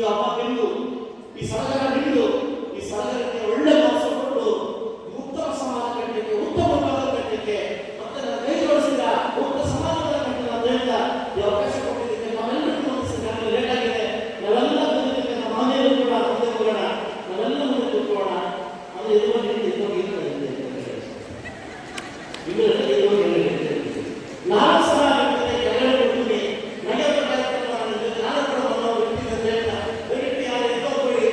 ಈ ಹಬ್ಬ ನಿಂದು, ಈ ಸಡಗರ ನಿಂದು, ಈ ಸಡಗರಕ್ಕೆ ಒಳ್ಳೆ ಮಾಸ ಕೊಟ್ಟು ಉತ್ತಮ ಸಮಾಜ ಕಟ್ಟಲಿಕ್ಕೆ, ಉತ್ತಮ ಭಾರತ ಕಟ್ಟಲಿಕ್ಕೆ ಮತ್ತೆ ನನ್ನ ಕೈ ಜೋಡಿಸಿದ ಉತ್ತಮ ಸಮಾಜದ ಕಟ್ಟಲು ಅಂತ ಹೇಳ್ತಾ ಈ ಅವಕಾಶ ಕೊಟ್ಟಿದ್ದಕ್ಕೆ ನಾವೆಲ್ಲರಿಗೂ ಮನಸ್ಸಿಗೆ ಲೇಟ್ ಆಗಿದೆ. ನಾವೆಲ್ಲ ಬಂದಿದ್ದಕ್ಕೆ ನಮ್ಮ ಮನೆಯಲ್ಲೂ ಕೂಡ ಮುಂದೆ ಹೋಗೋಣ, ನಾವೆಲ್ಲ ಮುಂದೆ ಕೂತ್ಕೊಳ್ಳೋಣ. ಅದು ಎದುರು ನಾನು ಸಹ ಎಲ್ಲರೂ ಕೊಡ್ತೀನಿ. ನಡೆಯುವ ಕಾರ್ಯಕ್ರಮ ನಾನು ಕೂಡ ವ್ಯಕ್ತಿ ಅಂತ ಹೇಳ್ತಾ ದಯವಿಟ್ಟು ಯಾರು ಎದ್ದೋಗ್ಬೇಡಿ.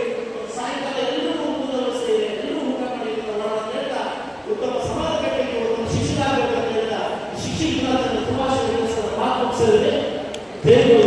ಸಾಯಂಕಾಲ ಎಲ್ಲರೂ ಊಟದ ವ್ಯವಸ್ಥೆ ಇದೆ, ಎಲ್ಲರೂ ಊಟ ಮಾಡಿ ಅಂತ ಹೇಳ್ತಾ ಉತ್ತಮ ಸಮಾಜ ಕಟ್ಟಲಿಕ್ಕೆ ಉತ್ತಮ ಶಿಕ್ಷಣ ಆಗಬೇಕಂತ ಹೇಳ್ತಾ ಶಿಕ್ಷಣ ಶುಭಾಶಯ ಮಾತು ಮುಗಿಸಿದ್ರೆ ದೇವರು